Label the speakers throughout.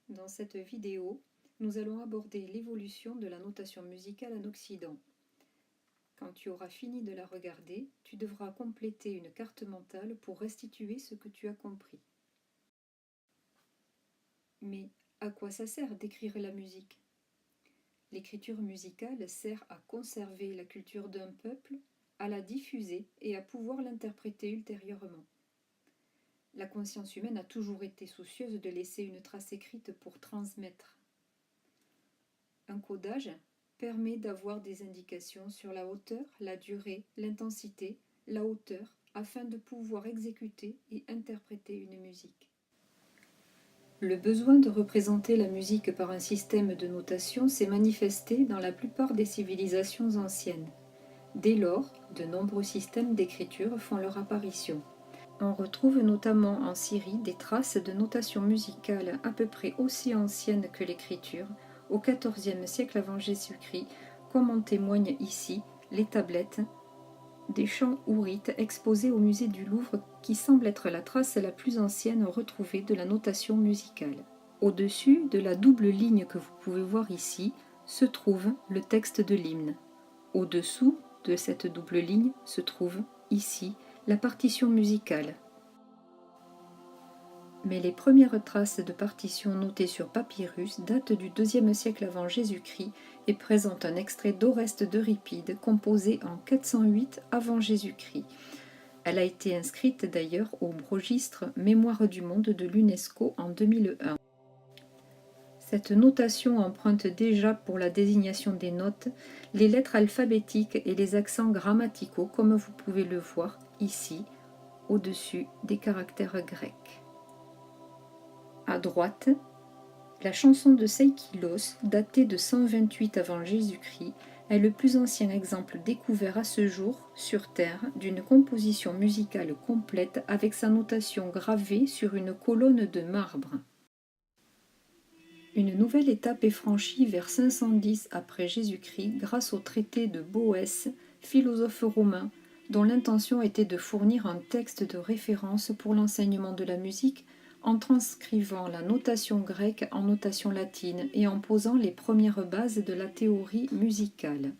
Speaker 1: Dans cette vidéo, nous allons aborder l'évolution de la notation musicale en Occident. Quand tu auras fini de la regarder, tu devras compléter une carte mentale pour restituer ce que tu as compris. Mais à quoi ça sert d'écrire la musique? L'écriture musicale sert à conserver la culture d'un peuple, à la diffuser et à pouvoir l'interpréter ultérieurement. La conscience humaine a toujours été soucieuse de laisser une trace écrite pour transmettre. Un codage permet d'avoir des indications sur la hauteur, la durée, l'intensité, la hauteur, afin de pouvoir exécuter et interpréter une musique. Le besoin de représenter la musique par un système de notation s'est manifesté dans la plupart des civilisations anciennes. Dès lors, de nombreux systèmes d'écriture font leur apparition. On retrouve notamment en Syrie des traces de notation musicale à peu près aussi anciennes que l'écriture, au XIVe siècle avant Jésus-Christ, comme en témoignent ici les tablettes des chants ourites exposés au musée du Louvre qui semble être la trace la plus ancienne retrouvée de la notation musicale. Au-dessus de la double ligne que vous pouvez voir ici se trouve le texte de l'hymne. Au-dessous de cette double ligne se trouve, ici, la partition musicale. Mais les premières traces de partitions notées sur papyrus datent du IIe siècle avant Jésus-Christ et présentent un extrait d'Oreste d'Euripide composé en 408 avant Jésus-Christ. Elle a été inscrite d'ailleurs au registre Mémoire du monde de l'UNESCO en 2001. Cette notation emprunte déjà pour la désignation des notes les lettres alphabétiques et les accents grammaticaux comme vous pouvez le voir ici, au-dessus des caractères grecs. À droite, la chanson de Seikilos, datée de 128 avant Jésus-Christ, est le plus ancien exemple découvert à ce jour sur Terre d'une composition musicale complète avec sa notation gravée sur une colonne de marbre. Une nouvelle étape est franchie vers 510 après Jésus-Christ grâce au traité de Boès, philosophe romain, dont l'intention était de fournir un texte de référence pour l'enseignement de la musique en transcrivant la notation grecque en notation latine et en posant les premières bases de la théorie musicale.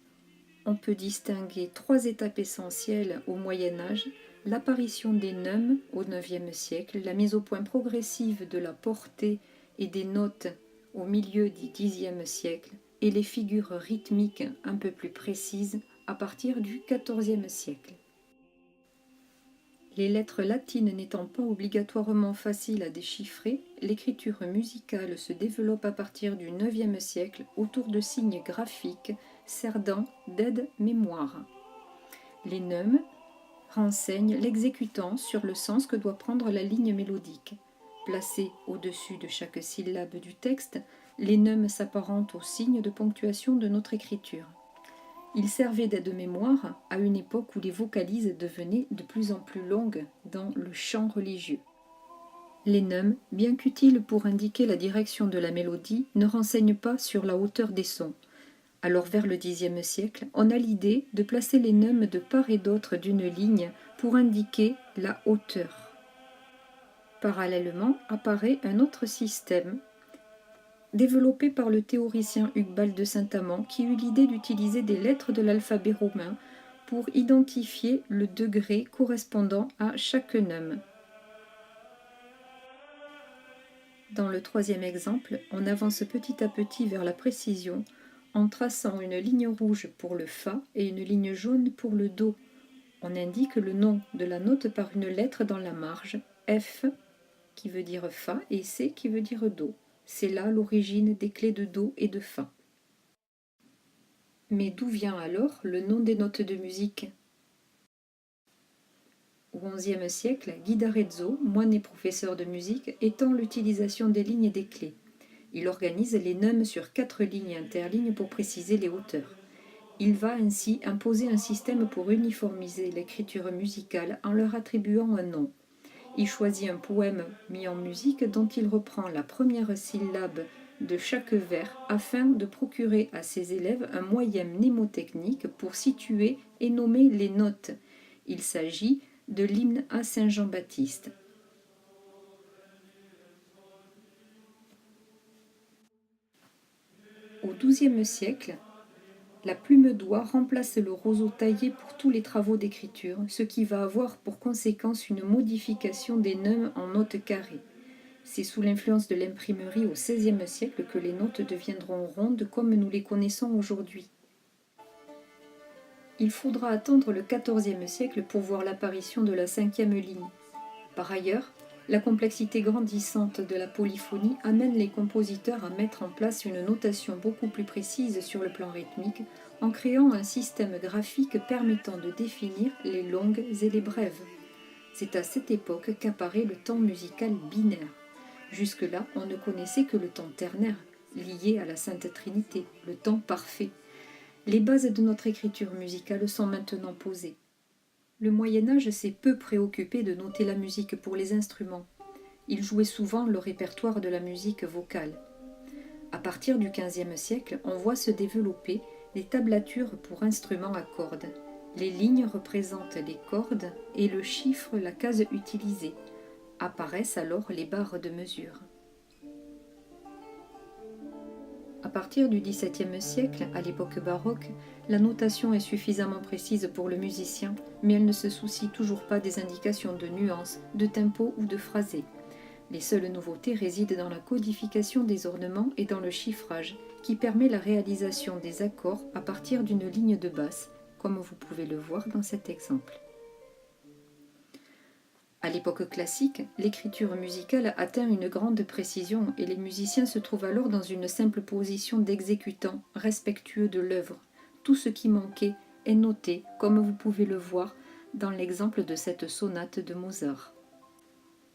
Speaker 1: On peut distinguer trois étapes essentielles au Moyen Âge: l'apparition des neumes au IXe siècle, la mise au point progressive de la portée et des notes au milieu du Xe siècle et les figures rythmiques un peu plus précises à partir du XIVe siècle. Les lettres latines n'étant pas obligatoirement faciles à déchiffrer, l'écriture musicale se développe à partir du IXe siècle autour de signes graphiques servant d'aide-mémoire. Les neumes renseignent l'exécutant sur le sens que doit prendre la ligne mélodique. Placés au-dessus de chaque syllabe du texte, les neumes s'apparentent aux signes de ponctuation de notre écriture. Ils servaient d'aide-mémoire à une époque où les vocalises devenaient de plus en plus longues dans le chant religieux. Les neumes, bien qu'utiles pour indiquer la direction de la mélodie, ne renseignent pas sur la hauteur des sons. Alors vers le Xe siècle, on a l'idée de placer les neumes de part et d'autre d'une ligne pour indiquer la hauteur. Parallèlement apparaît un autre système développé par le théoricien Huguebald de Saint-Amand qui eut l'idée d'utiliser des lettres de l'alphabet romain pour identifier le degré correspondant à chaque neume. Dans le troisième exemple, on avance petit à petit vers la précision en traçant une ligne rouge pour le Fa et une ligne jaune pour le Do. On indique le nom de la note par une lettre dans la marge, F qui veut dire Fa et C qui veut dire Do. C'est là l'origine des clés de Do et de Fa. Mais d'où vient alors le nom des notes de musique? Au XIe siècle, Guy d'Arezzo, moine et professeur de musique, étend l'utilisation des lignes et des clés. Il organise les neumes sur 4 lignes interlignes pour préciser les hauteurs. Il va ainsi imposer un système pour uniformiser l'écriture musicale en leur attribuant un nom. Il choisit un poème mis en musique dont il reprend la première syllabe de chaque vers afin de procurer à ses élèves un moyen mnémotechnique pour situer et nommer les notes. Il s'agit de l'hymne à Saint Jean-Baptiste. Au XIIe siècle, la plume d'oie remplace le roseau taillé pour tous les travaux d'écriture, ce qui va avoir pour conséquence une modification des neumes en notes carrées. C'est sous l'influence de l'imprimerie au XVIe siècle que les notes deviendront rondes comme nous les connaissons aujourd'hui. Il faudra attendre le XIVe siècle pour voir l'apparition de la cinquième ligne. Par ailleurs, la complexité grandissante de la polyphonie amène les compositeurs à mettre en place une notation beaucoup plus précise sur le plan rythmique, en créant un système graphique permettant de définir les longues et les brèves. C'est à cette époque qu'apparaît le temps musical binaire. Jusque-là, on ne connaissait que le temps ternaire, lié à la Sainte Trinité, le temps parfait. Les bases de notre écriture musicale sont maintenant posées. Le Moyen-Âge s'est peu préoccupé de noter la musique pour les instruments. Il jouait souvent le répertoire de la musique vocale. À partir du XVe siècle, on voit se développer les tablatures pour instruments à cordes. Les lignes représentent les cordes et le chiffre la case utilisée. Apparaissent alors les barres de mesure. À partir du XVIIe siècle, à l'époque baroque, la notation est suffisamment précise pour le musicien, mais elle ne se soucie toujours pas des indications de nuances, de tempo ou de phrasé. Les seules nouveautés résident dans la codification des ornements et dans le chiffrage, qui permet la réalisation des accords à partir d'une ligne de basse, comme vous pouvez le voir dans cet exemple. À l'époque classique, l'écriture musicale atteint une grande précision et les musiciens se trouvent alors dans une simple position d'exécutant, respectueux de l'œuvre. Tout ce qui manquait est noté, comme vous pouvez le voir dans l'exemple de cette sonate de Mozart.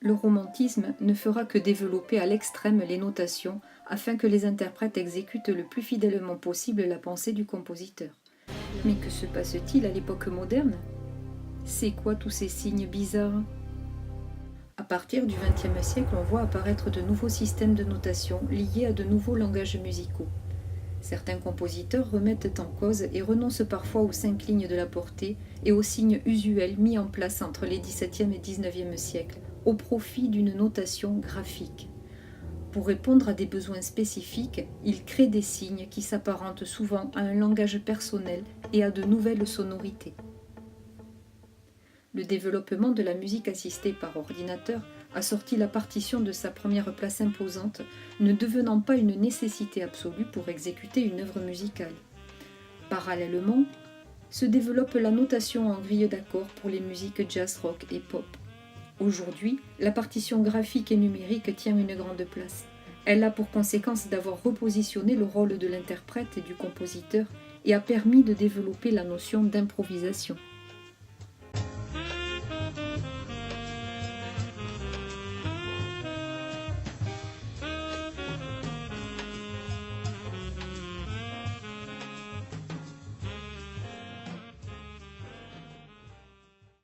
Speaker 1: Le romantisme ne fera que développer à l'extrême les notations afin que les interprètes exécutent le plus fidèlement possible la pensée du compositeur. Mais que se passe-t-il à l'époque moderne ? C'est quoi tous ces signes bizarres ? À partir du XXe siècle, on voit apparaître de nouveaux systèmes de notation liés à de nouveaux langages musicaux. Certains compositeurs remettent en cause et renoncent parfois aux 5 lignes de la portée et aux signes usuels mis en place entre les XVIIe et XIXe siècles, au profit d'une notation graphique. Pour répondre à des besoins spécifiques, ils créent des signes qui s'apparentent souvent à un langage personnel et à de nouvelles sonorités. Le développement de la musique assistée par ordinateur a sorti la partition de sa première place imposante, ne devenant pas une nécessité absolue pour exécuter une œuvre musicale. Parallèlement, se développe la notation en grille d'accords pour les musiques jazz, rock et pop. Aujourd'hui, la partition graphique et numérique tient une grande place. Elle a pour conséquence d'avoir repositionné le rôle de l'interprète et du compositeur et a permis de développer la notion d'improvisation.